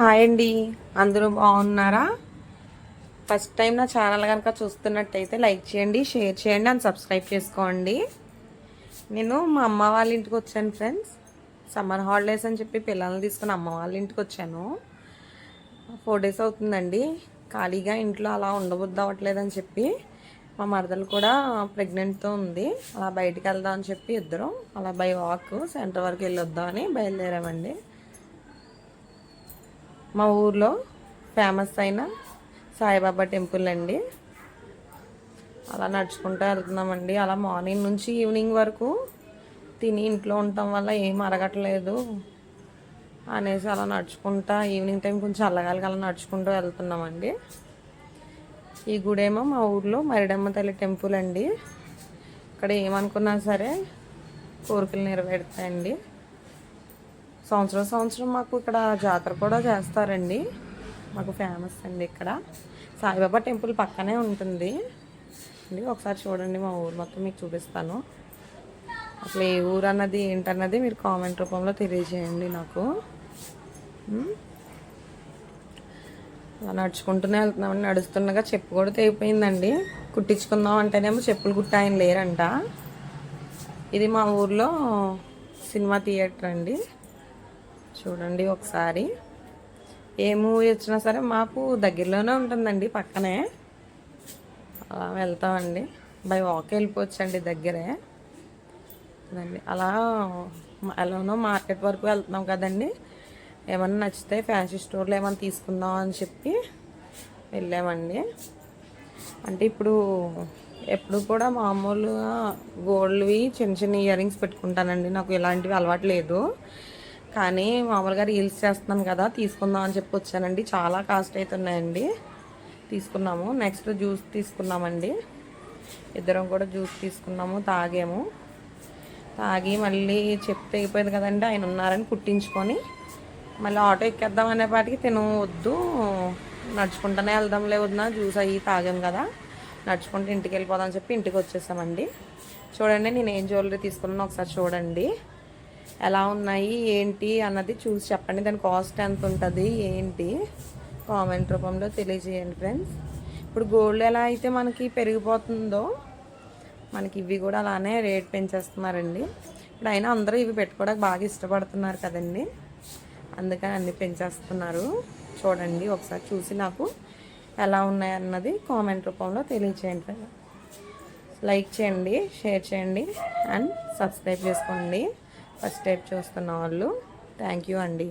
Hi అండి, అందరూ బాగున్నారా? ఫస్ట్ టైం నా ఛానల్ కనుక చూస్తున్నట్టయితే లైక్ చేయండి, షేర్ చేయండి అండ్ సబ్స్క్రైబ్ చేసుకోండి. నేను మా అమ్మ వాళ్ళ ఇంటికి వచ్చాను ఫ్రెండ్స్. సమ్మర్ హాలిడేస్ అని చెప్పి పిల్లల్ని తీసుకుని అమ్మ వాళ్ళ ఇంటికి వచ్చాను. 4 days అవుతుందండి. ఖాళీగా ఇంట్లో అలా ఉండబుద్ధి అవ్వట్లేదని చెప్పి మా మరదలు కూడా ప్రెగ్నెంట్తో ఉంది. అలా బయటికి వెళ్దాం అని చెప్పి ఇద్దరం అలా బై వాక్ సెంటర్ వరకు వెళ్ళొద్దామని బయలుదేరామండి. మా ఊర్లో ఫేమస్ అయిన సాయిబాబా టెంపుల్ అండి. అలా నడుచుకుంటూ వెళ్తున్నామండి. అలా మార్నింగ్ నుంచి ఈవినింగ్ వరకు తిని ఇంట్లో ఉండటం వల్ల ఏం అరగట్లేదు అనేసి అలా నడుచుకుంటా ఈవినింగ్ టైం కొంచెం అల్లగాలికి అలా నడుచుకుంటూ వెళ్తున్నామండి. ఈ గుడేమో మా ఊర్లో మరిడమ్మ తల్లి టెంపుల్ అండి. ఇక్కడ ఏమనుకున్నా సరే కోరికలు నెరవేరుతాయండి. సంవత్సరం మాకు ఇక్కడ జాతర కూడా చేస్తారండి. మాకు ఫేమస్ అండి ఇక్కడ. సాయిబాబా టెంపుల్ పక్కనే ఉంటుంది అండి. ఒకసారి చూడండి, మా ఊరు మొత్తం మీకు చూపిస్తాను. అసలు ఏ ఊరు అన్నది ఏంటన్నది మీరు కామెంట్ రూపంలో తెలియజేయండి నాకు. అలా నడుచుకుంటూనే వెళ్తున్నామండి. నడుస్తుండగా చెప్పు కూడా తెగిపోయిందండి. కుట్టించుకుందాం అంటేనేమో చెప్పులు కుట్ట ఆయన లేరంట. ఇది మా ఊర్లో సినిమా థియేటర్ అండి. చూడండి ఒకసారి. ఏ మూవీ వచ్చినా సరే మాకు దగ్గరలోనే ఉంటుందండి, పక్కనే. అలా వెళ్తామండి. బై వాక్ వెళ్ళిపోవచ్చండి, దగ్గరే అదండి. అలా ఎలానో మార్కెట్ వరకు వెళ్తున్నాం కదండి. ఏమన్నా నచ్చితే ఫ్యాన్సీ స్టోర్లో ఏమన్నా తీసుకుందాం అని చెప్పి వెళ్ళామండి. అంటే ఇప్పుడు ఎప్పుడు కూడా మామూలుగా గోల్డ్వి చిన్న చిన్న ఇయర్ రింగ్స్ పెట్టుకుంటానండి. నాకు ఇలాంటివి అలవాటు లేదు. కానీ మామూలుగా రీల్స్ చేస్తున్నాను కదా, తీసుకుందాం అని చెప్పి వచ్చానండి. చాలా కాస్ట్ అవుతున్నాయండి. తీసుకున్నాము. నెక్స్ట్ జ్యూస్ తీసుకున్నామండి. ఇద్దరం కూడా జ్యూస్ తీసుకున్నాము, తాగాము. తాగి మళ్ళీ చెప్తే అయిపోయింది కదండి, ఆయన ఉన్నారని కుట్టించుకొని మళ్ళీ ఆటో ఎక్కేద్దాం అనేపాటికి తిను వద్దు, నడుచుకుంటూనే వెళ్దాంలే వద్దున, జ్యూస్ అయ్యి తాగాం కదా, నడుచుకుంటూ ఇంటికి వెళ్ళిపోదాం అని చెప్పి ఇంటికి వచ్చేసామండి. చూడండి నేను ఏం జ్యువెలరీ తీసుకున్నానో ఒకసారి చూడండి. ఎలా ఉన్నాయి ఏంటి అన్నది చూసి చెప్పండి. దాని కాస్ట్ ఎంత ఉంటుంది ఏంటి కామెంట్ రూపంలో తెలియజేయండి ఫ్రెండ్స్. ఇప్పుడు గోల్డ్ ఎలా అయితే మనకి పెరిగిపోతుందో మనకి ఇవి కూడా అలానే రేట్ పెంచేస్తున్నారండి. ఇప్పుడు అయినా అందరూ ఇవి పెట్టుకోవడానికి బాగా ఇష్టపడుతున్నారు కదండి, అందుకని అన్నీ పెంచేస్తున్నారు. చూడండి ఒకసారి చూసి నాకు ఎలా ఉన్నాయన్నది కామెంట్ రూపంలో తెలియచేయండి. లైక్ చేయండి, షేర్ చేయండి అండ్ సబ్స్క్రైబ్ చేసుకోండి. ఫస్ట్ టైం చూస్తున్న వాళ్ళు. థ్యాంక్ యూ అండి.